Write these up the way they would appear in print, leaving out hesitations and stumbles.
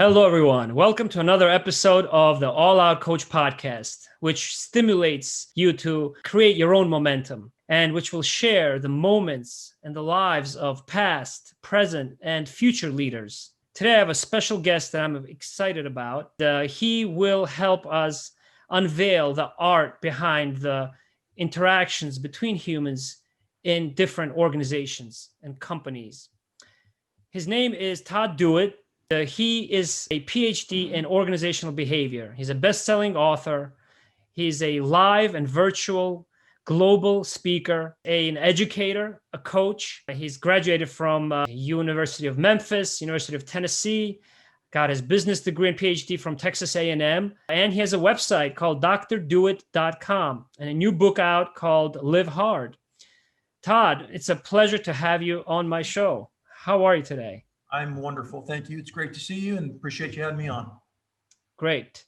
Hello, everyone. Welcome to another episode of the All Out Coach podcast, which stimulates you to create your own momentum and which will share the moments and the lives of past, present, and future leaders. Today, I have a special guest that I'm excited about. He will help us unveil the art behind the interactions between humans in different organizations and companies. His name is Todd Dewett. He is a PhD in organizational behavior. He's a best-selling author. He's a live and virtual global speaker, an educator, a coach. He's graduated from University of Memphis, University of Tennessee, got his business degree and PhD from Texas A&M, and he has a website called drdewett.com and a new book out called Live Hard. Todd, it's a pleasure to have you on my show. How are you today? I'm wonderful. Thank you. It's great to see you and appreciate you having me on. Great.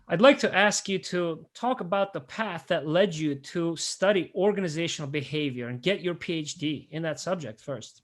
I'd like to ask you to talk about the path that led you to study organizational behavior and get your PhD in that subject first.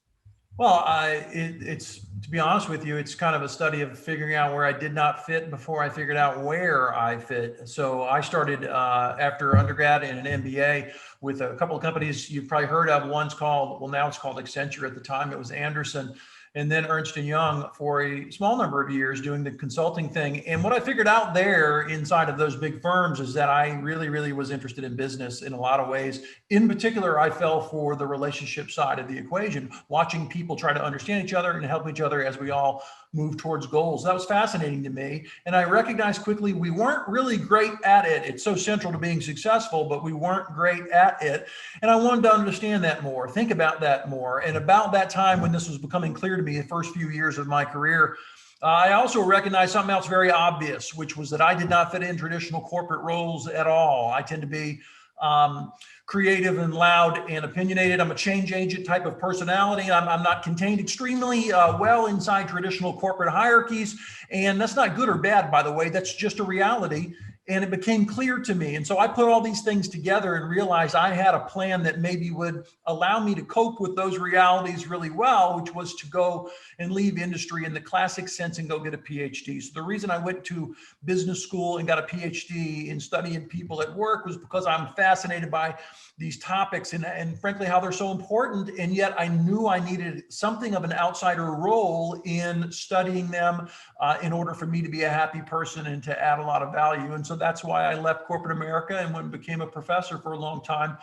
Well, it's to be honest with you, it's kind of a study of figuring out where I did not fit before I figured out where I fit. So I started after undergrad in an MBA with a couple of companies you've probably heard of. One's called, well, now it's called Accenture. At the time, it was Anderson. And then Ernst & Young for a small number of years doing the consulting thing. And what I figured out there inside of those big firms is that I really was interested in business in a lot of ways. In particular, I fell for the relationship side of the equation, watching people try to understand each other and help each other as we all move towards goals. That was fascinating to me. And I recognized quickly we weren't really great at it. It's so central to being successful, but we weren't great at it. And I wanted to understand that more, think about that more. And about that time when this was becoming clear to me, the first few years of my career, I also recognized something else very obvious, which was that I did not fit in traditional corporate roles at all. I tend to be creative and loud and opinionated. I'm a change agent type of personality. I'm not contained extremely well inside traditional corporate hierarchies. And that's not good or bad, by the way. That's just a reality. And it became clear to me. And so I put all these things together and realized I had a plan that maybe would allow me to cope with those realities really well, which was to go and leave industry in the classic sense and go get a PhD. So the reason I went to business school and got a PhD in studying people at work was because I'm fascinated by these topics and frankly, how they're so important. And yet I knew I needed something of an outsider role in studying them in order for me to be a happy person and to add a lot of value. And so that's why I left corporate America and went and became a professor for a long time,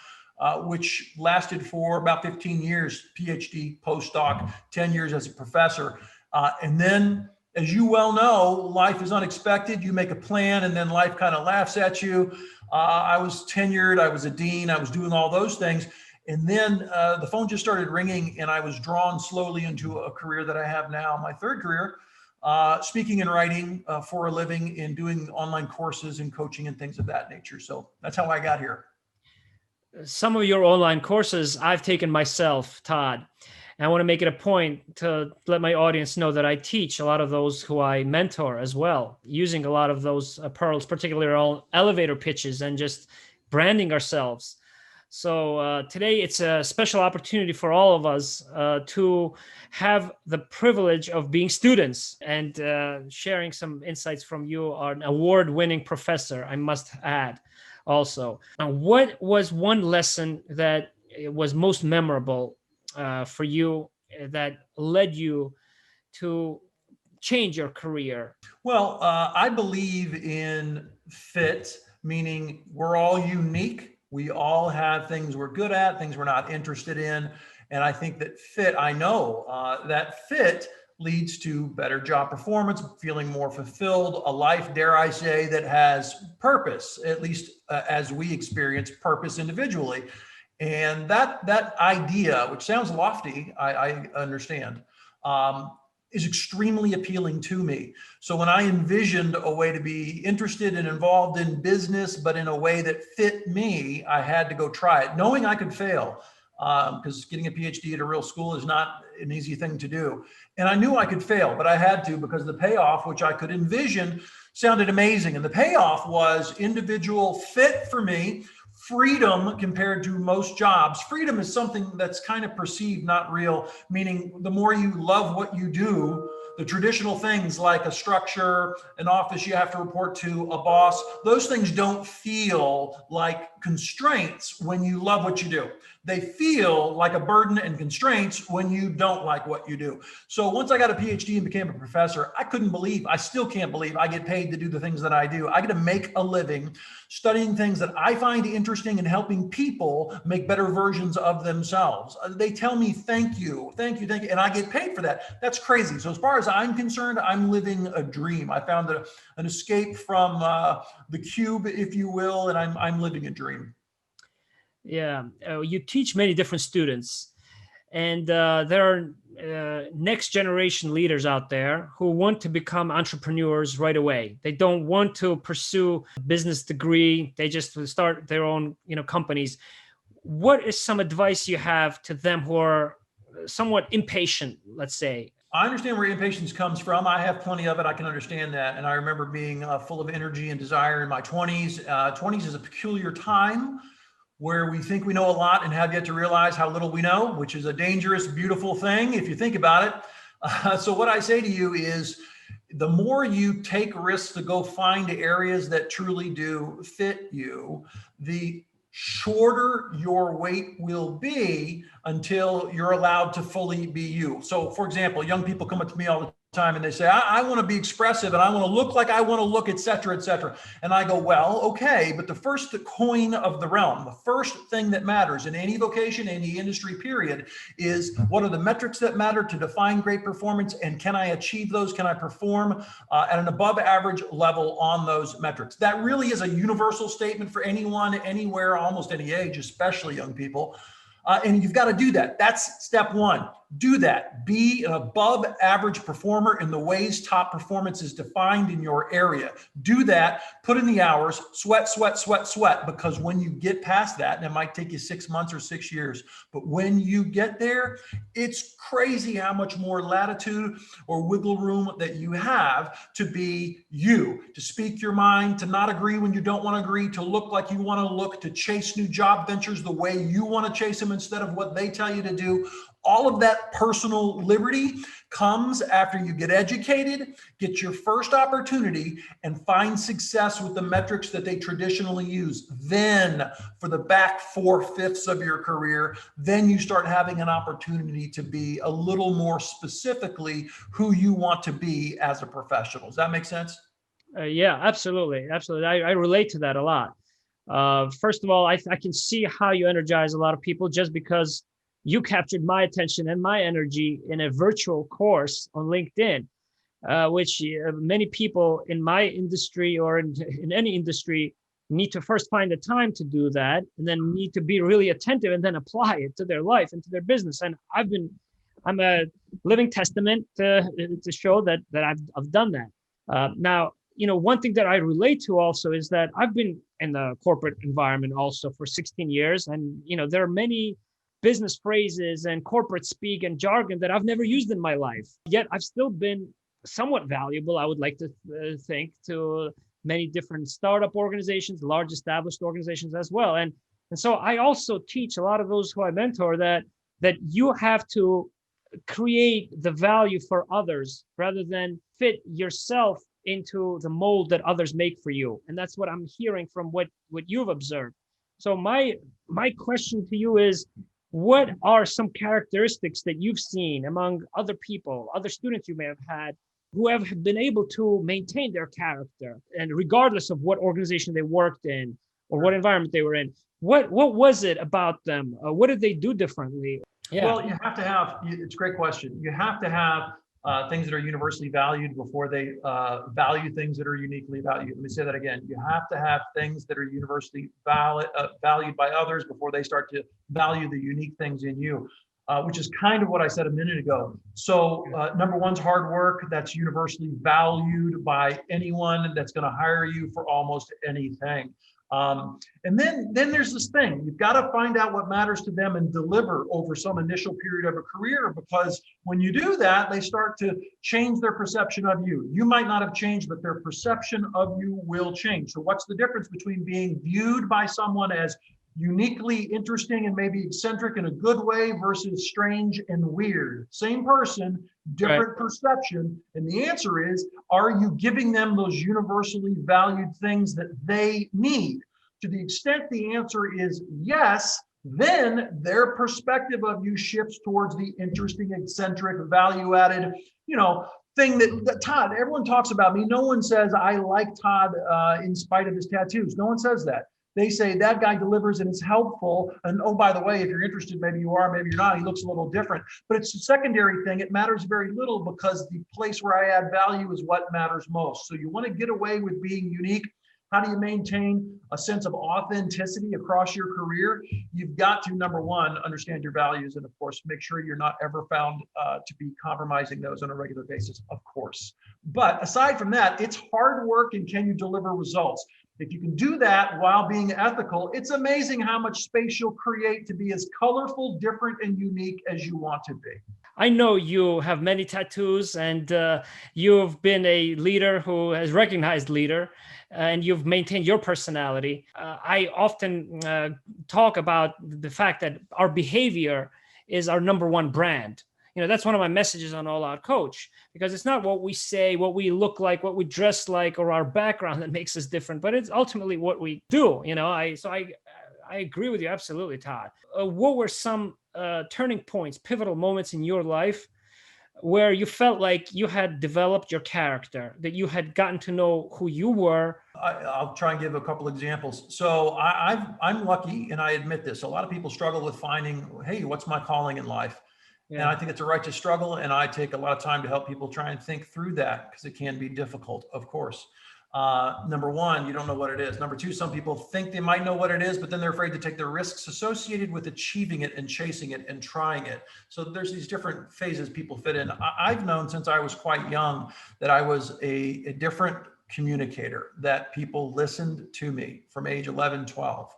which lasted for about 15 years, PhD, postdoc, 10 years as a professor. And then, as you well know, life is unexpected. You make a plan and then life kind of laughs at you. I was tenured, I was a dean, I was doing all those things. And then the phone just started ringing and I was drawn slowly into a career that I have now, my third career, speaking and writing for a living and doing online courses and coaching and things of that nature. So that's how I got here. Some of your online courses I've taken myself, Todd. And I want to make it a point to let my audience know that I teach a lot of those who I mentor as well, using a lot of those pearls, particularly all elevator pitches and just branding ourselves. So today it's a special opportunity for all of us to have the privilege of being students and sharing some insights from you, an award-winning professor, I must add also. Now, what was one lesson that was most memorable for you that led you to change your career? Well, I believe in fit, meaning we're all unique. We all have things we're good at, things we're not interested in. And I think that fit, I know that fit leads to better job performance, feeling more fulfilled, a life, dare I say, that has purpose, at least as we experience purpose individually. And that idea, which sounds lofty, I understand, is extremely appealing to me. So when I envisioned a way to be interested and involved in business, but in a way that fit me, I had to go try it, knowing I could fail, because getting a PhD at a real school is not an easy thing to do. And I knew I could fail, but I had to, because the payoff, which I could envision, sounded amazing. And the payoff was individual fit for me, freedom compared to most jobs. Freedom is something that's kind of perceived, not real, meaning the more you love what you do, the traditional things like a structure, an office you have to report to, a boss, those things don't feel like constraints when you love what you do. They feel like a burden and constraints when you don't like what you do. So once I got a PhD and became a professor, I still can't believe I get paid to do the things that I do. I get to make a living studying things that I find interesting and helping people make better versions of themselves. They tell me, thank you, thank you, thank you. And I get paid for that. That's crazy. So as far as I'm concerned, I'm living a dream. I found an escape from the cube, if you will, and I'm living a dream. Yeah, you teach many different students, and there are next generation leaders out there who want to become entrepreneurs right away. They don't want to pursue a business degree. They just start their own, companies. What is some advice you have to them who are somewhat impatient, let's say? I understand where impatience comes from. I have plenty of it. I can understand that. And I remember being full of energy and desire in my 20s. 20s is a peculiar time where we think we know a lot and have yet to realize how little we know, which is a dangerous, beautiful thing if you think about it. So what I say to you is, the more you take risks to go find areas that truly do fit you, the shorter your wait will be until you're allowed to fully be you. So for example, young people come up to me all the time and they say, I want to be expressive and I want to look like I want to look, et cetera, et cetera. And I go, well, okay, but the first coin of the realm, the first thing that matters in any vocation, any industry period, is what are the metrics that matter to define great performance, and can I achieve those? Can I perform at an above average level on those metrics? That really is a universal statement for anyone, anywhere, almost any age, especially young people. And you've got to do that. That's step one. Do that. Be an above average performer in the ways top performance is defined in your area. Do that. Put in the hours, sweat, sweat, sweat, sweat, because when you get past that, and it might take you 6 months or 6 years, but when you get there, it's crazy how much more latitude or wiggle room that you have to be you, to speak your mind, to not agree when you don't want to agree, to look like you want to look, to chase new job ventures the way you want to chase them instead of what they tell you to do. All of that personal liberty comes after you get educated, get your first opportunity, and find success with the metrics that they traditionally use. Then for the back 4/5 of your career, then you start having an opportunity to be a little more specifically who you want to be as a professional. Does that make sense? Yeah, absolutely. Absolutely. I relate to that a lot. First of all, I can see how you energize a lot of people just because you captured my attention and my energy in a virtual course on LinkedIn, which many people in my industry or in any industry need to first find the time to do that, and then need to be really attentive and then apply it to their life and to their business. And I'm a living testament to show that I've done that. Now, one thing that I relate to also is that I've been in the corporate environment also for 16 years. And, there are many business phrases and corporate speak and jargon that I've never used in my life. Yet I've still been somewhat valuable, I would like to think, to many different startup organizations, large established organizations as well. And so I also teach a lot of those who I mentor that you have to create the value for others rather than fit yourself into the mold that others make for you. And that's what I'm hearing from what you've observed. So my question to you is, what are some characteristics that you've seen among other people, other students you may have had, who have been able to maintain their character, and regardless of what organization they worked in or what environment they were in? What was it about them? What did they do differently? Yeah. Well, you have to have, it's a great question. You have to have things that are universally valued before they value things that are uniquely valued. Let me say that again. You have to have things that are universally valued by others before they start to value the unique things in you, which is kind of what I said a minute ago. So number one's hard work. That's universally valued by anyone that's going to hire you for almost anything. And then there's this thing, you've got to find out what matters to them and deliver over some initial period of a career, because when you do that, they start to change their perception of you. You might not have changed, but their perception of you will change. So what's the difference between being viewed by someone as uniquely interesting and maybe eccentric in a good way versus strange and weird. Same person, different perception. And the answer is, are you giving them those universally valued things that they need? To the extent the answer is yes, then their perspective of you shifts towards the interesting, eccentric, value-added, thing that Todd, everyone talks about me. No one says, I like Todd in spite of his tattoos. No one says that. They say that guy delivers and is helpful. And oh, by the way, if you're interested, maybe you are, maybe you're not. He looks a little different. But it's a secondary thing. It matters very little because the place where I add value is what matters most. So you want to get away with being unique. How do you maintain a sense of authenticity across your career? You've got to, number one, understand your values. And of course, make sure you're not ever found to be compromising those on a regular basis, of course. But aside from that, it's hard work and can you deliver results? If you can do that while being ethical, it's amazing how much space you'll create to be as colorful, different, and unique as you want to be. I know you have many tattoos and you've been a leader who has recognized leader and you've maintained your personality. I often talk about the fact that our behavior is our number one brand. That's one of my messages on All Out Coach, because it's not what we say, what we look like, what we dress like, or our background that makes us different, but it's ultimately what we do. I agree with you absolutely, Todd. What were some turning points, pivotal moments in your life where you felt like you had developed your character, that you had gotten to know who you were? I'll try and give a couple examples. So I'm lucky, and I admit this. A lot of people struggle with finding, hey, what's my calling in life? Yeah. And I think it's a right to struggle. And I take a lot of time to help people try and think through that because it can be difficult, of course. Number one, you don't know what it is. Number two, some people think they might know what it is, but then they're afraid to take the risks associated with achieving it and chasing it and trying it. So there's these different phases people fit in. I've known since I was quite young that I was a different communicator, that people listened to me from age 11, 12.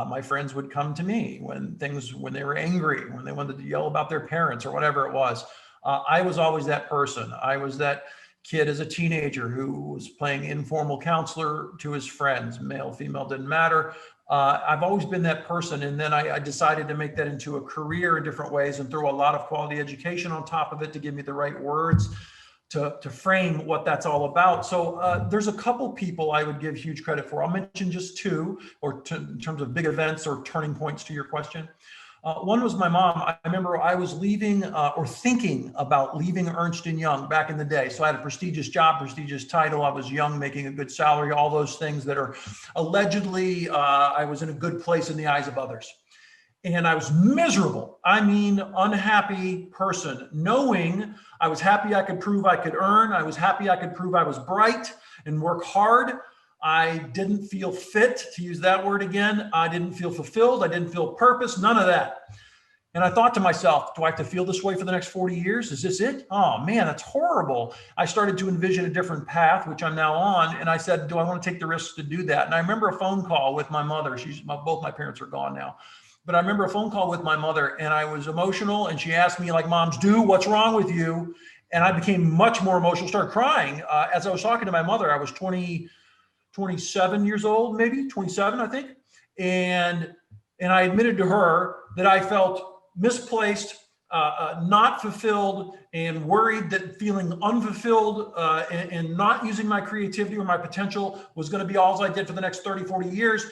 My friends would come to me when they were angry, when they wanted to yell about their parents or whatever it was. I was always that person. I was that kid as a teenager who was playing informal counselor to his friends, male, female, didn't matter. I've always been that person. And then I decided to make that into a career in different ways and throw a lot of quality education on top of it to give me the right words to frame what that's all about. So there's a couple people I would give huge credit for. I'll mention just two, or in terms of big events or turning points to your question. One was my mom. I remember I was leaving or thinking about leaving Ernst & Young back in the day. So I had a prestigious job, prestigious title. I was young, making a good salary, all those things that are allegedly, I was in a good place in the eyes of others. And I was miserable. I mean, unhappy person, knowing I was happy I could prove I could earn. I was happy I could prove I was bright and work hard. I didn't feel fit, to use that word again. I didn't feel fulfilled. I didn't feel purpose, none of that. And I thought to myself, do I have to feel this way for the next 40 years? Is this it? Oh man, that's horrible. I started to envision a different path, which I'm now on. And I said, do I want to take the risks to do that? And I remember a phone call with my mother. Both my parents are gone now. But I remember a phone call with my mother, and I was emotional, and she asked me, like moms do, what's wrong with you? And I became much more emotional, started crying. As I was talking to my mother, I was 27 years old, maybe 27, I think. And I admitted to her that I felt misplaced, not fulfilled, and worried that feeling unfulfilled and not using my creativity or my potential was going to be all I did for the next 30, 40 years.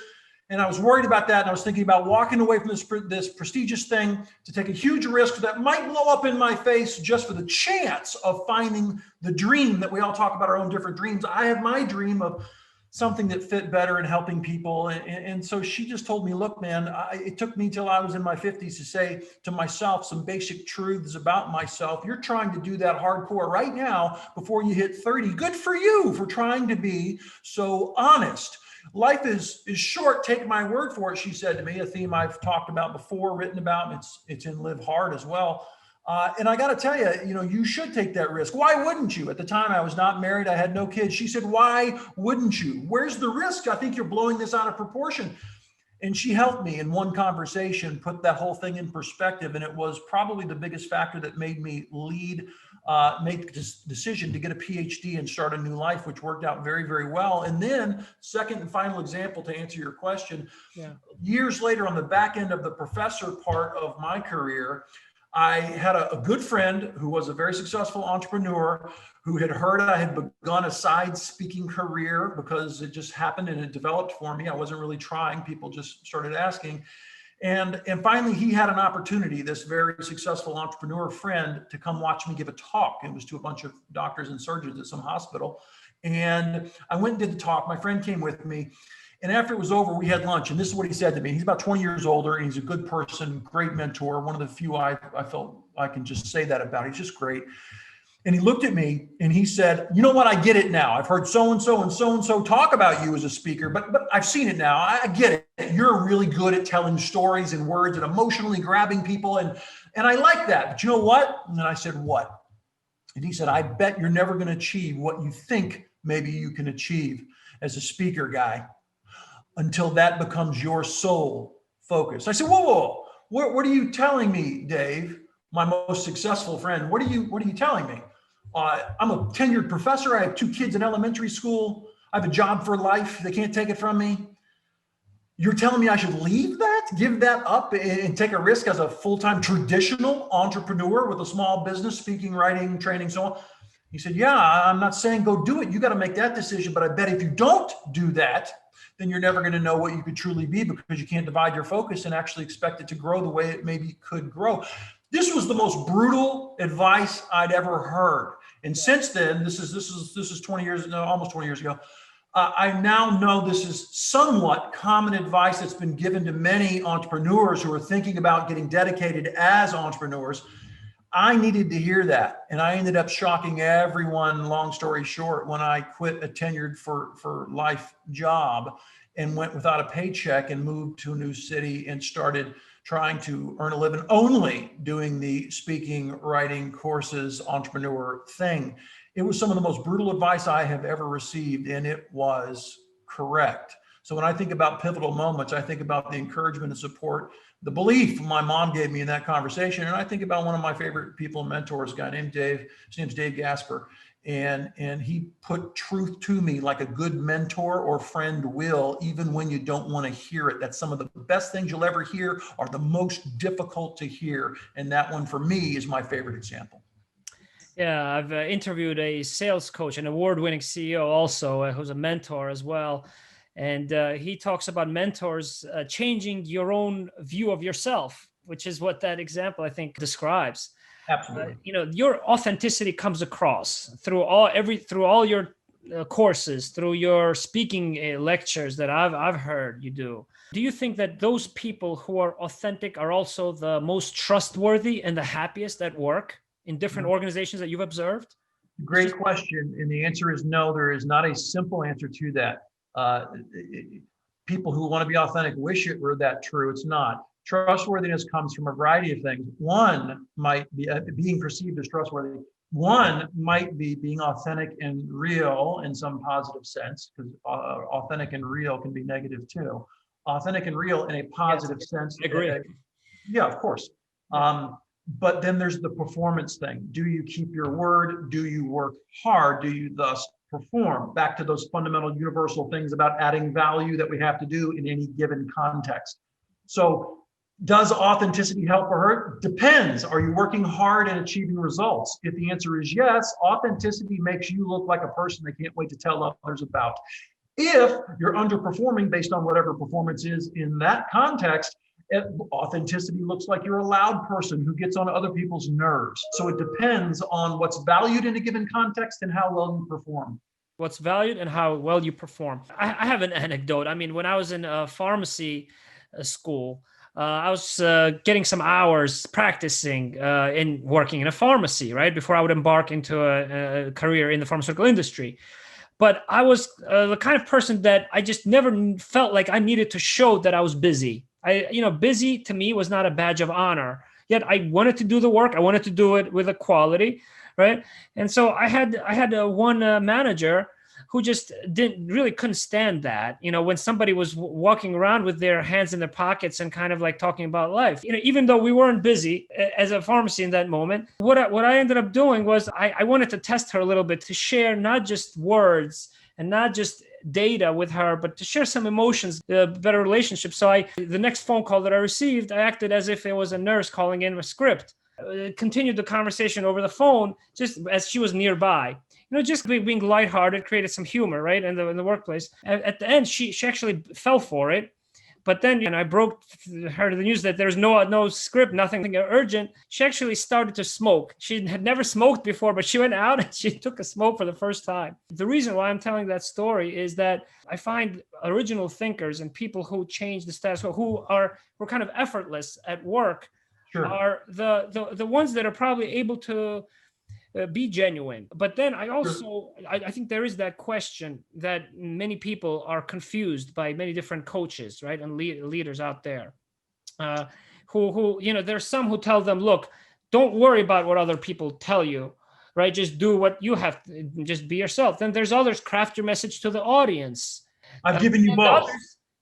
And I was worried about that. And I was thinking about walking away from this prestigious thing to take a huge risk that might blow up in my face just for the chance of finding the dream that we all talk about, our own different dreams. I had my dream of something that fit better in helping people. And so she just told me, look, man, it took me till I was in my 50s to say to myself some basic truths about myself. You're trying to do that hardcore right now before you hit 30. Good for you for trying to be so honest. Life is short. Take my word for it, she said to me, a theme I've talked about before, written about, and it's in Live Hard as well. And I got to tell you, you should take that risk. Why wouldn't you? At the time, I was not married. I had no kids. She said, why wouldn't you? Where's the risk? I think you're blowing this out of proportion. And she helped me in one conversation, put that whole thing in perspective. And it was probably the biggest factor that made me lead made the decision to get a PhD and start a new life, which worked out very, very well. And then, second and final example to answer your question, years later on the back end of the professor part of my career, I had a good friend who was a very successful entrepreneur who had heard I had begun a side speaking career because it just happened and it developed for me. I wasn't really trying. People just started asking. And finally, he had an opportunity, this very successful entrepreneur friend, to come watch me give a talk. It was to a bunch of doctors and surgeons at some hospital. And I went and did the talk. My friend came with me. And after it was over, we had lunch. And this is what he said to me. He's about 20 years older, and he's a good person, great mentor. One of the few I felt I can just say that about. He's just great. And he looked at me and he said, you know what? I get it now. I've heard so-and-so and so-and-so talk about you as a speaker, but I've seen it now. I get it. You're really good at telling stories and words and emotionally grabbing people. And I like that. But you know what? And then I said, what? And he said, I bet you're never going to achieve what you think maybe you can achieve as a speaker guy until that becomes your sole focus. I said, whoa. What are you telling me, Dave? My most successful friend. What are you telling me? I'm a tenured professor. I have 2 kids in elementary school. I have a job for life. They can't take it from me. You're telling me I should leave that, give that up, and take a risk as a full-time traditional entrepreneur with a small business, speaking, writing, training, so on. He said, yeah, I'm not saying go do it. You got to make that decision. But I bet if you don't do that, then you're never going to know what you could truly be, because you can't divide your focus and actually expect it to grow the way it maybe could grow. This was the most brutal advice I'd ever heard. And since then, this is 20 years, no, almost 20 years ago. I now know this is somewhat common advice that's been given to many entrepreneurs who are thinking about getting dedicated as entrepreneurs. I needed to hear that. And I ended up shocking everyone, long story short, when I quit a tenured for life job and went without a paycheck and moved to a new city and started trying to earn a living only doing the speaking, writing courses, entrepreneur thing. It was some of the most brutal advice I have ever received, and it was correct. So when I think about pivotal moments, I think about the encouragement and support, the belief my mom gave me in that conversation. And I think about one of my favorite people and mentors, a guy named Dave. His name's Dave Gasper. And he put truth to me like a good mentor or friend will, even when you don't want to hear it. That's some of the best things you'll ever hear are the most difficult to hear. And that one for me is my favorite example. Yeah, I've interviewed a sales coach, an award-winning CEO also, who's a mentor as well. And he talks about mentors changing your own view of yourself, which is what that example, I think, describes. Absolutely. Your authenticity comes across through all your courses, through your speaking lectures that I've heard you do. Do you think that those people who are authentic are also the most trustworthy and the happiest at work in different organizations that you've observed? Great question. And the answer is no, there is not a simple answer to that. People who want to be authentic wish it were that true. It's not. Trustworthiness comes from a variety of things. One might be being perceived as trustworthy. One might be being authentic and real in some positive sense, because authentic and real can be negative too. Authentic and real in a positive sense. I agree. Yeah, of course. But then there's the performance thing. Do you keep your word? Do you work hard? Do you thus perform? Back to those fundamental universal things about adding value that we have to do in any given context. So does authenticity help or hurt? Depends. Are you working hard and achieving results? If the answer is yes, authenticity makes you look like a person they can't wait to tell others about. If you're underperforming based on whatever performance is in that context, authenticity looks like you're a loud person who gets on other people's nerves. So it depends on what's valued in a given context and how well you perform. What's valued and how well you perform. I have an anecdote. I mean, when I was in a pharmacy school, I was getting some hours practicing in working in a pharmacy, right? Before I would embark into a career in the pharmaceutical industry. But I was the kind of person that I just never felt like I needed to show that I was busy. Busy to me was not a badge of honor. Yet I wanted to do the work. I wanted to do it with a quality, right? And so I had one manager who just couldn't stand that, when somebody was walking around with their hands in their pockets and kind of like talking about life. Even though we weren't busy as a pharmacy in that moment, what I ended up doing was I wanted to test her a little bit, to share not just words and not just data with her, but to share some emotions, better relationships. So the next phone call that I received, I acted as if it was a nurse calling in a script. Continued the conversation over the phone, just as she was nearby. Just being lighthearted, created some humor, right, in the workplace. At the end, she actually fell for it. But then, I broke her the news that there's no script, nothing urgent. She actually started to smoke. She had never smoked before, but she went out and she took a smoke for the first time. The reason why I'm telling that story is that I find original thinkers and people who change the status quo, who were kind of effortless at work, Sure. are the ones that are probably able to be genuine. But then I also, I think there is that question that many people are confused by, many different coaches, right, and leaders out there, who there's some who tell them, look, don't worry about what other people tell you, right? Just do what you have to, just be yourself. Then there's others, craft your message to the audience. I've given you both.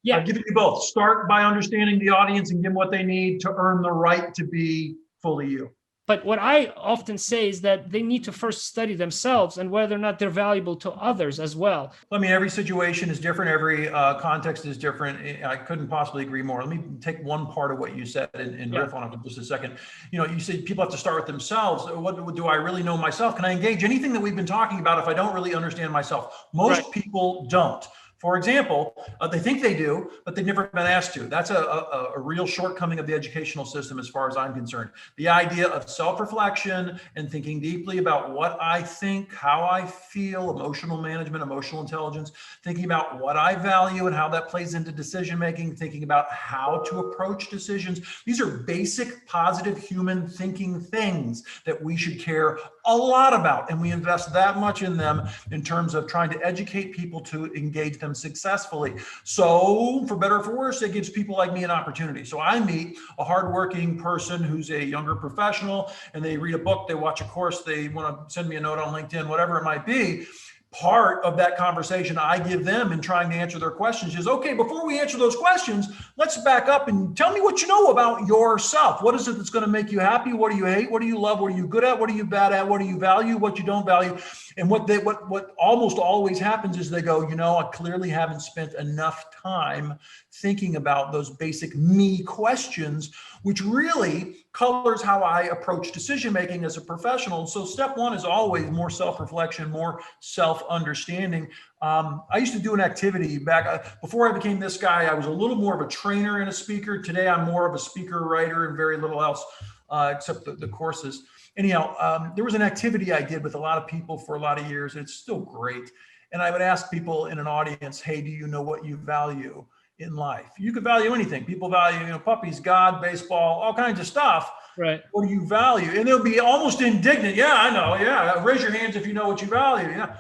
Yeah. I've given you both. Start by understanding the audience and give them what they need to earn the right to be fully you. But what I often say is that they need to first study themselves and whether or not they're valuable to others as well. I mean, every situation is different. Every context is different. I couldn't possibly agree more. Let me take one part of what you said and riff on it for just a second. You said people have to start with themselves. What do I really know myself? Can I engage anything that we've been talking about if I don't really understand myself? Most people don't. For example, they think they do, but they've never been asked to. That's a real shortcoming of the educational system as far as I'm concerned. The idea of self-reflection and thinking deeply about what I think, how I feel, emotional management, emotional intelligence, thinking about what I value and how that plays into decision-making, thinking about how to approach decisions. These are basic, positive human thinking things that we should care a lot about. And we invest that much in them in terms of trying to educate people to engage them successfully. So for better or for worse, it gives people like me an opportunity. So I meet a hardworking person who's a younger professional, and they read a book, they watch a course, they want to send me a note on LinkedIn, whatever it might be. Part of that conversation I give them in trying to answer their questions is, okay, before we answer those questions, let's back up and tell me what you know about yourself. What is it that's going to make you happy? What do you hate? What do you love? What are you good at? What are you bad at? What do you value? What you don't value? And what almost always happens is they go, I clearly haven't spent enough time thinking about those basic me questions, which really colors how I approach decision-making as a professional. So step one is always more self-reflection, more self-understanding. I used to do an activity back before I became this guy. I was a little more of a trainer and a speaker. Today, I'm more of a speaker, writer, and very little else except the courses. Anyhow, there was an activity I did with a lot of people for a lot of years. It's still great. And I would ask people in an audience, hey, do you know what you value in life? You could value anything. People value, puppies, God, baseball, all kinds of stuff. Right. What do you value? And they'll be almost indignant. Yeah, I know. Yeah. Raise your hands if you know what you value. Yeah.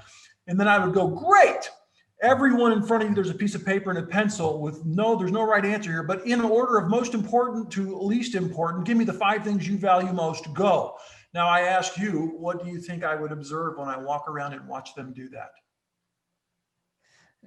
And then I would go, great. Everyone in front of you, there's a piece of paper and a pencil with there's no right answer here, but in order of most important to least important, give me the 5 things you value most, go. Now I ask you, what do you think I would observe when I walk around and watch them do that?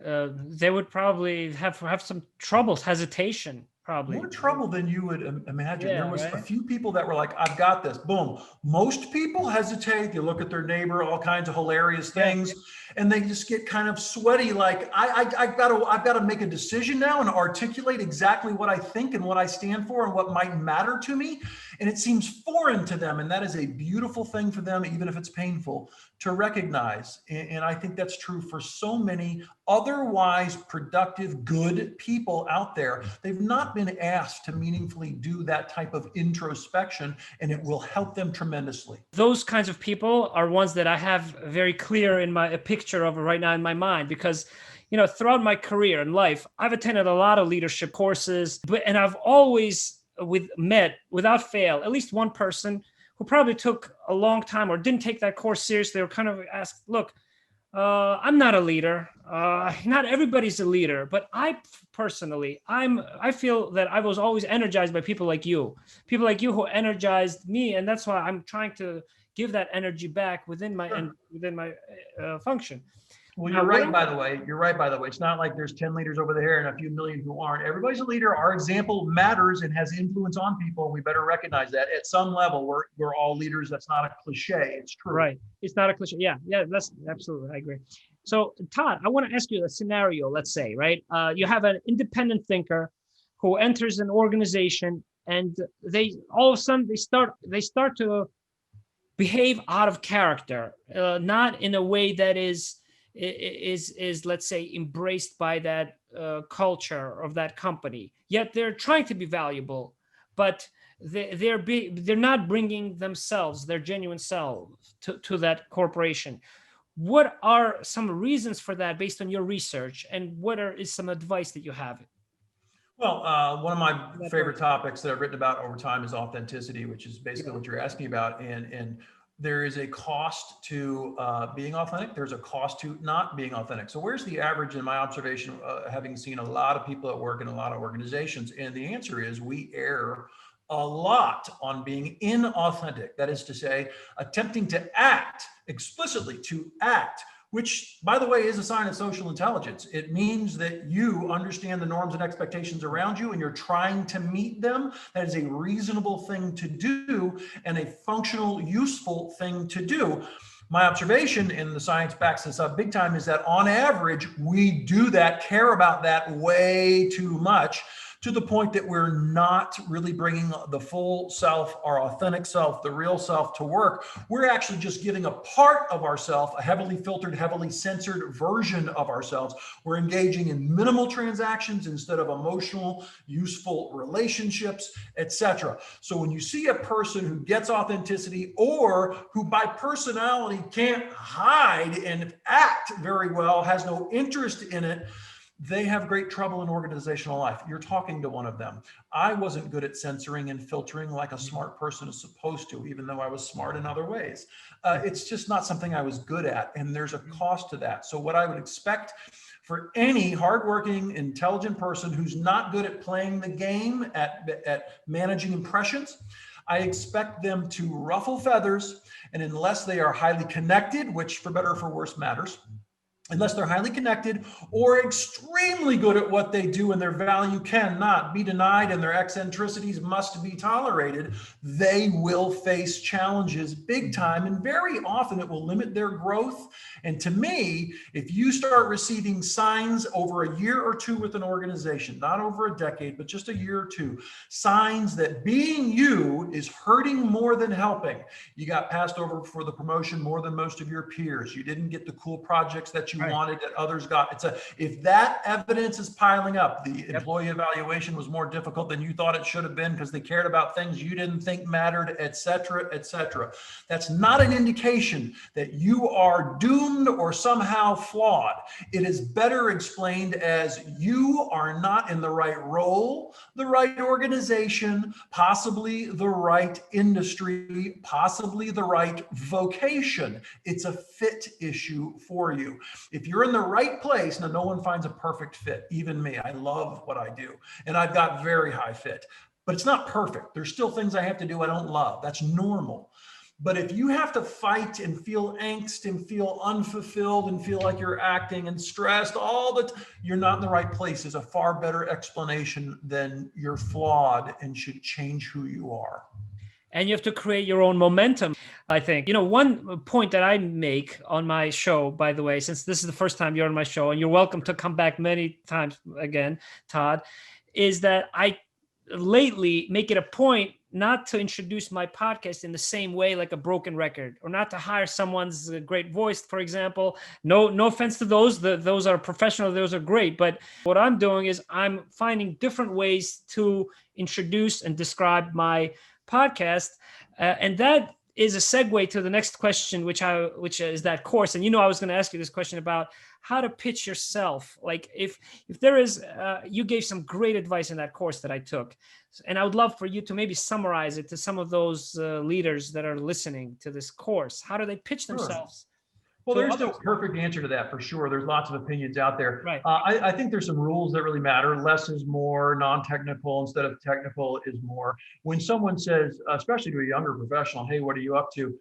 They would probably have some troubles, hesitation, probably. More trouble than you would imagine. Yeah, there was right? a few people that were like, I've got this, boom. Most people hesitate. They look at their neighbor, all kinds of hilarious things, and they just get kind of sweaty. Like, I've got to make a decision now and articulate exactly what I think and what I stand for and what might matter to me. And it seems foreign to them. And that is a beautiful thing for them, even if it's painful, to recognize. And I think that's true for so many otherwise productive, good people out there. They've not been asked to meaningfully do that type of introspection, and it will help them tremendously. Those kinds of people are ones that I have very clear in a picture of right now in my mind, because throughout my career and life, I've attended a lot of leadership courses, and I've always met without fail at least one person who probably took a long time or didn't take that course seriously, or kind of asked, look, I'm not a leader. Not everybody's a leader, but I personally, I feel that I was always energized by people like you who energized me. And that's why I'm trying to give that energy back within my function. Well, you're right, by the way. You're right, by the way. It's not like there's 10 leaders over there and a few million who aren't. Everybody's a leader. Our example matters and has influence on people. We better recognize that at some level, we're all leaders. That's not a cliche. It's true. Right. It's not a cliche. Yeah. Yeah. That's absolutely. I agree. So, Todd, I want to ask you a scenario. Let's say, right? You have an independent thinker who enters an organization, and they all of a sudden they start to behave out of character, not in a way that is let's say embraced by that culture of that company. Yet they're trying to be valuable, but they're not bringing themselves, their genuine selves, to that corporation. What are some reasons for that based on your research, and what is some advice that you have? Well, one of my favorite topics that I've written about over time is authenticity, which is basically what you're asking about. And there is a cost to being authentic. There's a cost to not being authentic. So where's the average in my observation, having seen a lot of people at work in a lot of organizations? And the answer is we err a lot on being inauthentic. That is to say, attempting to act explicitly, to act, which, by the way, is a sign of social intelligence. It means that you understand the norms and expectations around you and you're trying to meet them. That is a reasonable thing to do and a functional, useful thing to do. My observation, and the science backs this up big time, is that on average, we do that, care about that way too much, to the point that we're not really bringing the full self, our authentic self, the real self to work. We're actually just giving a part of ourselves, a heavily filtered, heavily censored version of ourselves. We're engaging in minimal transactions instead of emotional, useful relationships, etc. So when you see a person who gets authenticity, or who by personality can't hide and act very well, has no interest in it, they have great trouble in organizational life. You're talking to one of them. I wasn't good at censoring and filtering like a smart person is supposed to, even though I was smart in other ways. It's just not something I was good at, and there's a cost to that. So what I would expect for any hardworking, intelligent person who's not good at playing the game, at managing impressions, I expect them to ruffle feathers, and unless they are highly connected, which for better or for worse matters, unless they're highly connected or extremely good at what they do and their value cannot be denied and their eccentricities must be tolerated, they will face challenges big time. And very often it will limit their growth. And to me, if you start receiving signs over a year or two with an organization, not over a decade, but just a year or two, signs that being you is hurting more than helping. You got passed over for the promotion more than most of your peers. You didn't get the cool projects that you wanted that others got. If that evidence is piling up, the employee evaluation was more difficult than you thought it should have been because they cared about things you didn't think mattered, et cetera, et cetera. That's not an indication that you are doomed or somehow flawed. It is better explained as you are not in the right role, the right organization, possibly the right industry, possibly the right vocation. It's a fit issue for you. If you're in the right place, now no one finds a perfect fit, even me. I love what I do, and I've got very high fit, but it's not perfect. There's still things I have to do I don't love. That's normal. But if you have to fight and feel angst and feel unfulfilled and feel like you're acting and stressed all the time, you're not in the right place is a far better explanation than you're flawed and should change who you are. And you have to create your own momentum, I think. You know, one point that I make on my show, by the way, since this is the first time you're on my show, and you're welcome to come back many times again, Todd, is that I lately make it a point not to introduce my podcast in the same way like a broken record, or not to hire someone's great voice, for example. No offense to those. Those are professional. Those are great. But what I'm doing is I'm finding different ways to introduce and describe my podcast, and that is a segue to the next question, which is that course. And I was going to ask you this question about how to pitch yourself. Like if there is, you gave some great advice in that course that I took, and I would love for you to maybe summarize it to some of those leaders that are listening to this course. How do they pitch themselves? Well, there's no perfect answer to that for sure. There's lots of opinions out there. Right. I think there's some rules that really matter. Less is more, non-technical instead of technical is more. When someone says, especially to a younger professional, hey, what are you up to?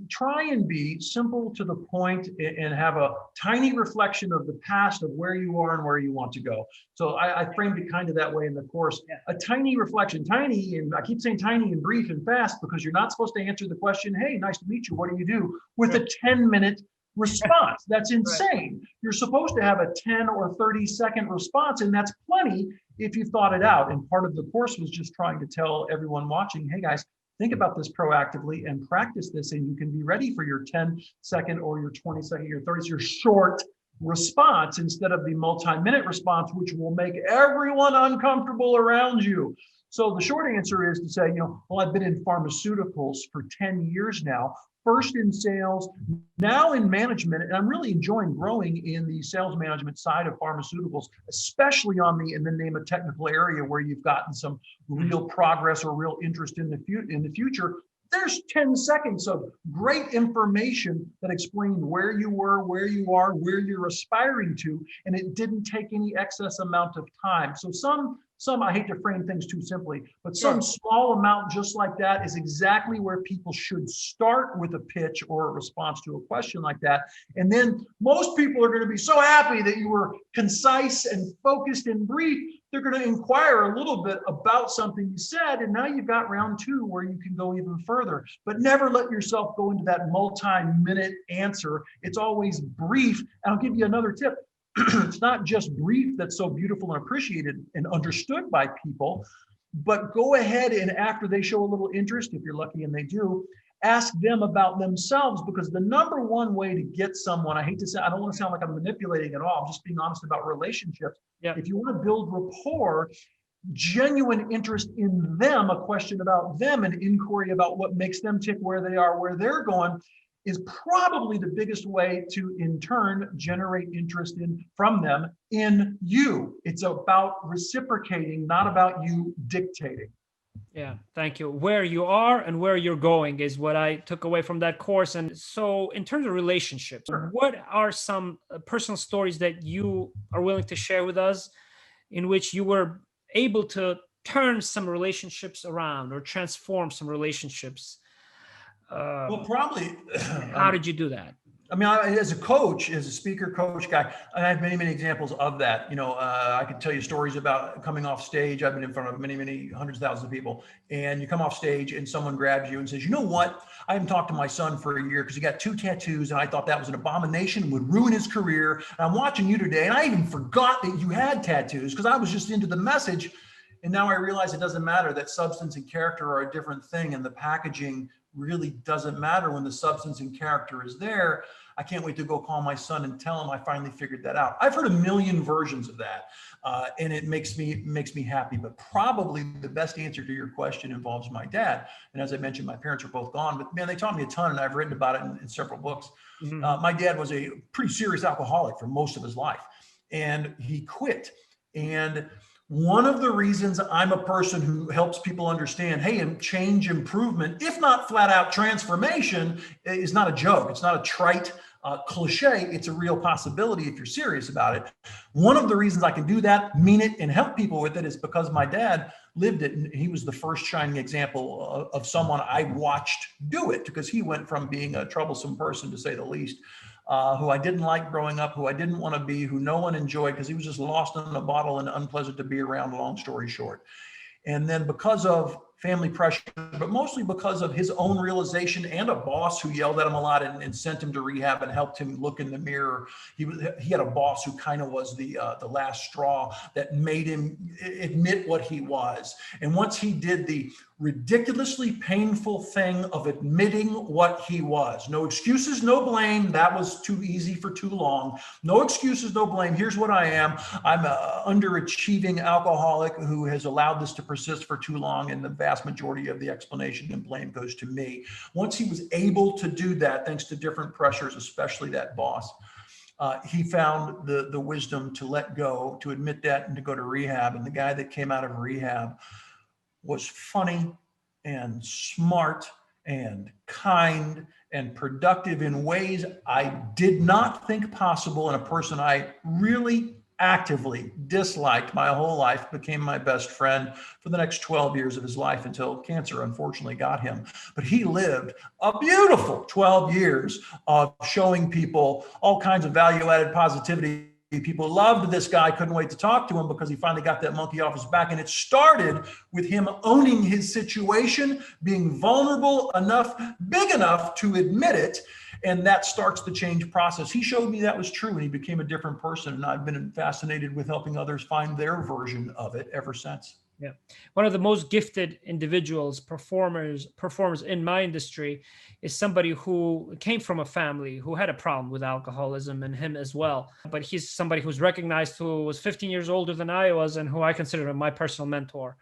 Try and be simple to the point and have a tiny reflection of the past of where you are and where you want to go. So I framed it kind of that way in the course. Yeah. A tiny reflection, tiny, and I keep saying tiny and brief and fast because you're not supposed to answer the question, hey, nice to meet you, what do you do? With a 10-minute response. That's insane. Right. You're supposed to have a 10 or 30-second response, and that's plenty if you've thought it out. And part of the course was just trying to tell everyone watching, hey guys, think about this proactively and practice this, and you can be ready for your 10-second or your 20-second, your 30, your short response instead of the multi-minute response, which will make everyone uncomfortable around you. So the short answer is to say, well, I've been in pharmaceuticals for 10 years now, first in sales, now in management, and I'm really enjoying growing in the sales management side of pharmaceuticals, especially in the name of technical area where you've gotten some real progress or real interest in the future. There's 10 seconds of great information that explained where you were, where you are, where you're aspiring to, and it didn't take any excess amount of time. So some, I hate to frame things too simply, but some small amount just like that is exactly where people should start with a pitch or a response to a question like that. And then most people are going to be so happy that you were concise and focused and brief, they're going to inquire a little bit about something you said. And now you've got round two where you can go even further, but never let yourself go into that multi-minute answer. It's always brief. And I'll give you another tip. It's not just brief that's so beautiful and appreciated and understood by people, but go ahead and after they show a little interest, if you're lucky and they do, ask them about themselves, because the number one way to get someone, I hate to say, I don't want to sound like I'm manipulating at all, I'm just being honest about relationships. Yeah. If you want to build rapport, genuine interest in them, a question about them, an inquiry about what makes them tick, where they are, where they're going, is probably the biggest way to, in turn, generate interest from them in you. It's about reciprocating, not about you dictating. Yeah, thank you. Where you are and where you're going is what I took away from that course. And so in terms of relationships, what are some personal stories that you are willing to share with us in which you were able to turn some relationships around or transform some relationships? Well, probably. How did you do that? I mean, as a coach, as a speaker, coach guy, I have many, many examples of that. I could tell you stories about coming off stage. I've been in front of many, many hundreds of thousands of people, and you come off stage and someone grabs you and says, you know what? I haven't talked to my son for a year because he got 2 tattoos and I thought that was an abomination and would ruin his career. And I'm watching you today and I even forgot that you had tattoos because I was just into the message. And now I realize it doesn't matter, that substance and character are a different thing, and the packaging really doesn't matter when the substance and character is there. I can't wait to go call my son and tell him I finally figured that out. I've heard a million versions of that, and it makes me happy. But probably the best answer to your question involves my dad. And as I mentioned, my parents are both gone, but man, they taught me a ton, and I've written about it in several books. Mm-hmm. My dad was a pretty serious alcoholic for most of his life, and he quit. And one of the reasons I'm a person who helps people understand, hey, and change, improvement, if not flat out transformation, is not a joke. It's not a trite cliche. It's a real possibility if you're serious about it. One of the reasons I can do that, mean it, and help people with it is because my dad lived it, and he was the first shining example of someone I watched do it, because he went from being a troublesome person, to say the least, who I didn't like growing up, who I didn't want to be, who no one enjoyed because he was just lost in a bottle and unpleasant to be around, long story short. And then because of family pressure, but mostly because of his own realization and a boss who yelled at him a lot and sent him to rehab and helped him look in the mirror. He had a boss who kind of was the last straw that made him admit what he was. And once he did the ridiculously painful thing of admitting what he was, no excuses, no blame. That was too easy for too long. No excuses, no blame. Here's what I am. I'm an underachieving alcoholic who has allowed this to persist for too long, and the vast majority of the explanation and blame goes to me. Once he was able to do that, thanks to different pressures, especially that boss, he found the wisdom to let go, to admit that, and to go to rehab. And the guy that came out of rehab was funny and smart and kind and productive in ways I did not think possible in a person I really actively disliked my whole life, became my best friend for the next 12 years of his life until cancer unfortunately got him. But he lived a beautiful 12 years of showing people all kinds of value-added positivity. People loved this guy, couldn't wait to talk to him because he finally got that monkey off his back. And it started with him owning his situation, being vulnerable enough, big enough to admit it. And that starts the change process. He showed me that was true, and he became a different person. And I've been fascinated with helping others find their version of it ever since. Yeah. One of the most gifted individuals, performers in my industry is somebody who came from a family who had a problem with alcoholism, and him as well. But he's somebody who's recognized, who was 15 years older than I was, and who I consider my personal mentor.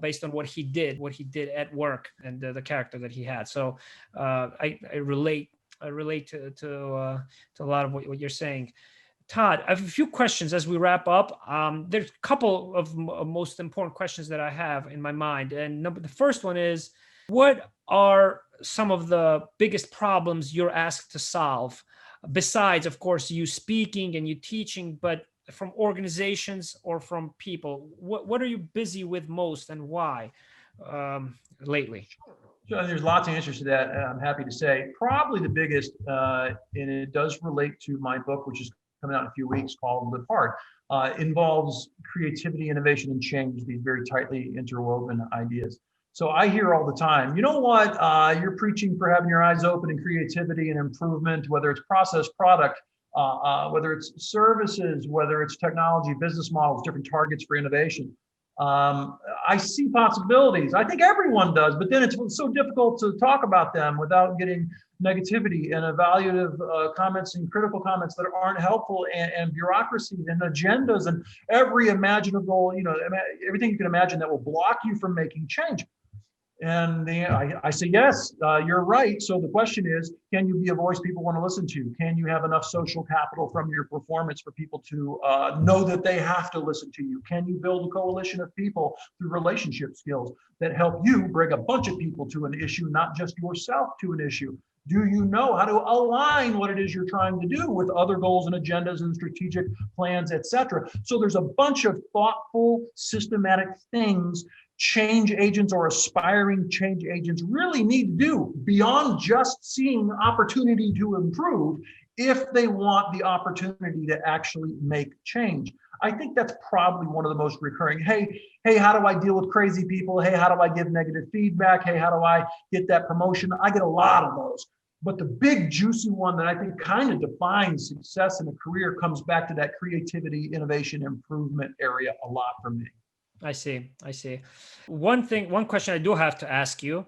Based on what he did at work, and the character that he had. So I relate to a lot of what you're saying. Todd, I have a few questions as we wrap up. There's a couple of most important questions that I have in my mind. And the first one is, what are some of the biggest problems you're asked to solve? Besides, of course, you speaking and you teaching, but from organizations or from people, what are you busy with most, and why lately? So there's lots of answers to that. I'm happy to say probably the biggest, and it does relate to my book, which is coming out in a few weeks, called Live Hard, involves creativity, innovation, and change, these very tightly interwoven ideas. So I hear all the time, you know what, you're preaching for having your eyes open and creativity and improvement, whether it's process, product, whether it's services, whether it's technology, business models, different targets for innovation. I see possibilities. I think everyone does, but then it's so difficult to talk about them without getting negativity and evaluative comments and critical comments that aren't helpful, and bureaucracy and agendas and every imaginable, everything you can imagine that will block you from making change. And I say, yes, you're right. So the question is, can you be a voice people want to listen to? Can you have enough social capital from your performance for people to know that they have to listen to you? Can you build a coalition of people through relationship skills that help you bring a bunch of people to an issue, not just yourself to an issue? Do you know how to align what it is you're trying to do with other goals and agendas and strategic plans, et cetera? So there's a bunch of thoughtful, systematic things change agents or aspiring change agents really need to do beyond just seeing opportunity to improve if they want the opportunity to actually make change. I think that's probably one of the most recurring. Hey, how do I deal with crazy people? Hey, how do I give negative feedback? Hey, how do I get that promotion? I get a lot of those. But the big juicy one that I think kind of defines success in a career comes back to that creativity, innovation, improvement area a lot for me. I see. One question I do have to ask you,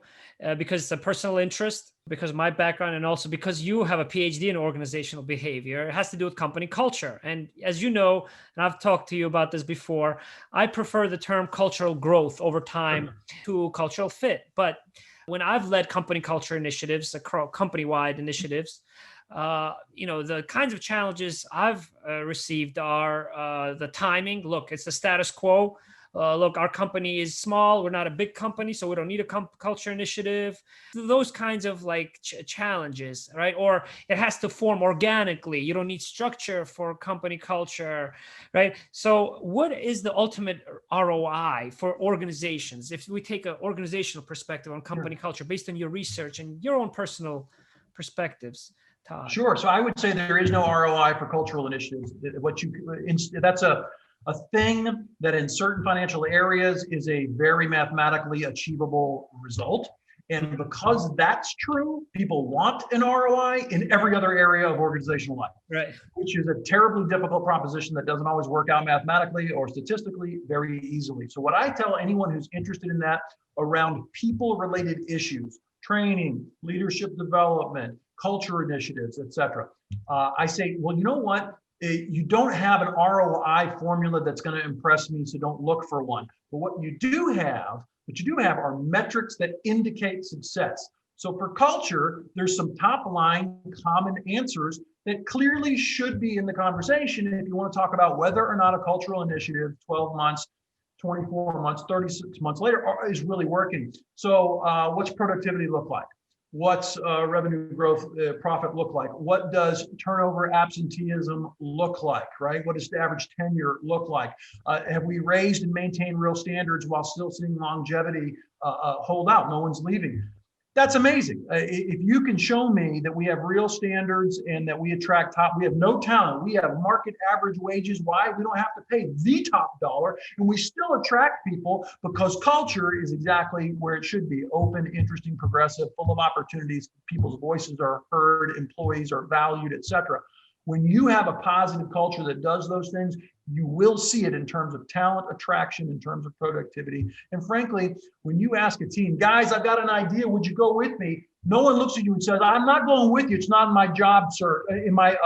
because it's a personal interest, because of my background, and also because you have a PhD in organizational behavior, it has to do with company culture. And as you know, and I've talked to you about this before, I prefer the term cultural growth over time to cultural fit. But when I've led company culture initiatives, company-wide initiatives, the kinds of challenges I've received are the timing. Look, it's the status quo. Look, our company is small. We're not a big company, so we don't need a culture initiative. Those kinds of challenges, right? Or it has to form organically. You don't need structure for company culture, right? So what is the ultimate ROI for organizations? If we take an organizational perspective on company culture based on your research and your own personal perspectives, Todd. Sure. So I would say there is no ROI for cultural initiatives. That's a thing that in certain financial areas is a very mathematically achievable result. And because that's true, people want an ROI in every other area of organizational life, right? Which is a terribly difficult proposition that doesn't always work out mathematically or statistically very easily. So what I tell anyone who's interested in that around people-related issues, training, leadership development, culture initiatives, et cetera, I say, well, you know what? You don't have an ROI formula that's going to impress me, so don't look for one. But what you do have are metrics that indicate success. So for culture, there's some top line common answers that clearly should be in the conversation if you want to talk about whether or not a cultural initiative 12 months, 24 months, 36 months later is really working. So what's productivity look like? What's revenue growth, profit look like? What does turnover, absenteeism look like, right? What does the average tenure look like? Have we raised and maintained real standards while still seeing longevity hold out? No one's leaving. That's amazing. If you can show me that we have real standards and that we attract we have no talent, we have market average wages. Why? We don't have to pay the top dollar, and we still attract people because culture is exactly where it should be: open, interesting, progressive, full of opportunities. People's voices are heard, employees are valued, etc. When you have a positive culture that does those things, you will see it in terms of talent attraction, in terms of productivity. And frankly, when you ask a team, guys, I've got an idea, would you go with me? No one looks at you and says, I'm not going with you. It's not in my job, sir, in my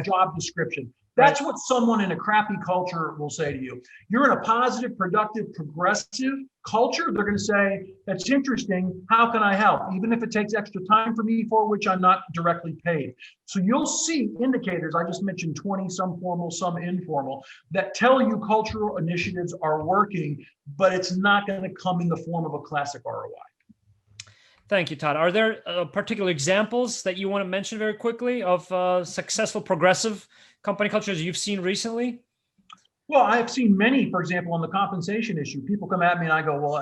job description. That's what someone in a crappy culture will say to you. You're in a positive, productive, progressive culture. They're going to say, that's interesting. How can I help? Even if it takes extra time for me, for which I'm not directly paid. So you'll see indicators. I just mentioned 20, some formal, some informal, that tell you cultural initiatives are working, but it's not going to come in the form of a classic ROI. Thank you, Todd. Are there particular examples that you want to mention very quickly of successful progressive company cultures you've seen recently? Well, I've seen many, for example, on the compensation issue. People come at me and I go, well,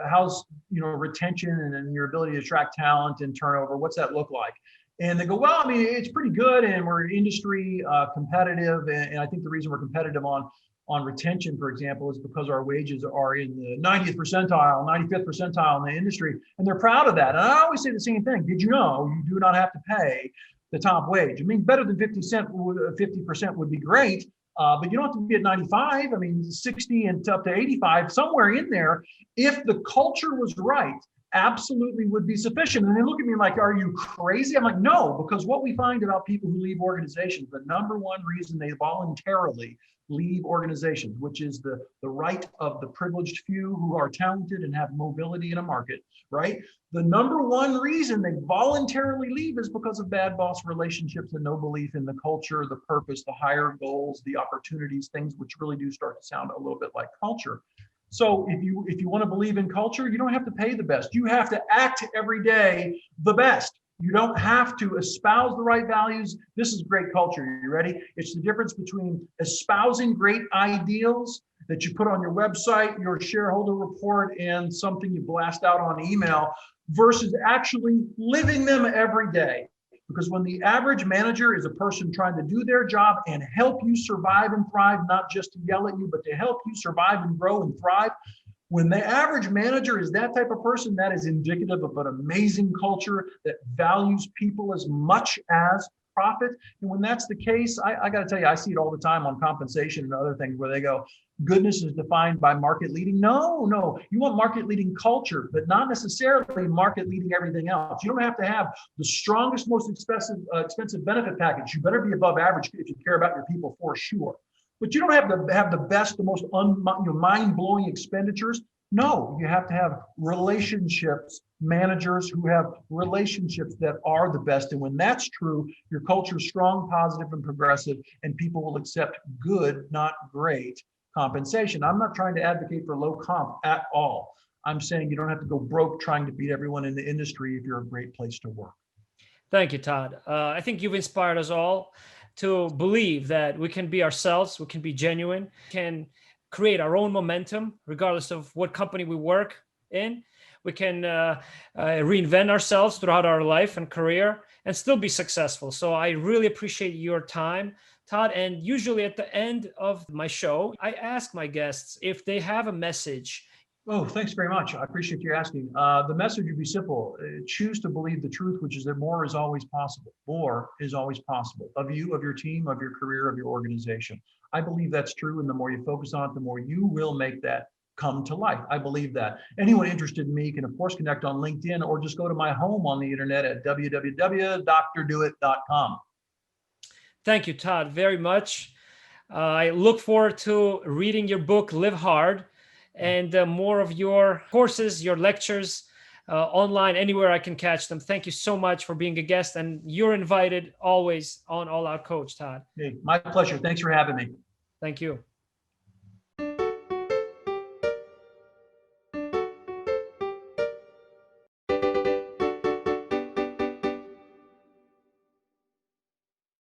how's, retention and your ability to attract talent and turnover? What's that look like? And they go, well, I mean, it's pretty good. And we're industry competitive. And I think the reason we're competitive on retention, for example, is because our wages are in the 90th percentile, 95th percentile in the industry. And they're proud of that. And I always say the same thing. Did you know you do not have to pay the top wage? I mean, better than 50% would be great. But you don't have to be at 95. I mean, 60 and up to 85, somewhere in there. If the culture was right, absolutely would be sufficient. And they look at me like, are you crazy? I'm like, no, because what we find about people who leave organizations, the number one reason they voluntarily leave organizations, which is the right of the privileged few who are talented and have mobility in a market, right? The number one reason they voluntarily leave is because of bad boss relationships and no belief in the culture, the purpose, the higher goals, the opportunities, things which really do start to sound a little bit like culture. So if you want to believe in culture, you don't have to pay the best. You have to act every day the best. You don't have to espouse the right values. This is great culture. You ready? It's the difference between espousing great ideals that you put on your website, your shareholder report, and something you blast out on email versus actually living them every day. Because when the average manager is a person trying to do their job and help you survive and thrive, not just to yell at you, but to help you survive and grow and thrive, when the average manager is that type of person, that is indicative of an amazing culture that values people as much as profit. And when that's the case, I got to tell you, I see it all the time on compensation and other things where they go, goodness is defined by market leading. No, you want market leading culture, but not necessarily market leading everything else. You don't have to have the strongest, most expensive benefit package. You better be above average if you care about your people, for sure. But you don't have to have the best, the most mind-blowing expenditures. No, you have to have relationships, managers who have relationships that are the best. And when that's true, your culture is strong, positive, and progressive, and people will accept good, not great compensation. I'm not trying to advocate for low comp at all. I'm saying you don't have to go broke trying to beat everyone in the industry if you're a great place to work. Thank you, Todd. I think you've inspired us all to believe that we can be ourselves, we can be genuine, can create our own momentum, regardless of what company we work in. We can reinvent ourselves throughout our life and career and still be successful. So I really appreciate your time, Todd. And usually at the end of my show, I ask my guests if they have a message. Oh, thanks very much. I appreciate you asking. The message would be simple. Choose to believe the truth, which is that more is always possible. More is always possible of you, of your team, of your career, of your organization. I believe that's true. And the more you focus on it, the more you will make that come to life. I believe that. Anyone interested in me can, of course, connect on LinkedIn or just go to my home on the internet at www.drdewett.com. Thank you, Todd, very much. I look forward to reading your book, Live Hard, and more of your courses, your lectures online, anywhere I can catch them. Thank you so much for being a guest, and you're invited always on All Out Coach, Todd. Hey, my pleasure. Thanks for having me. Thank you.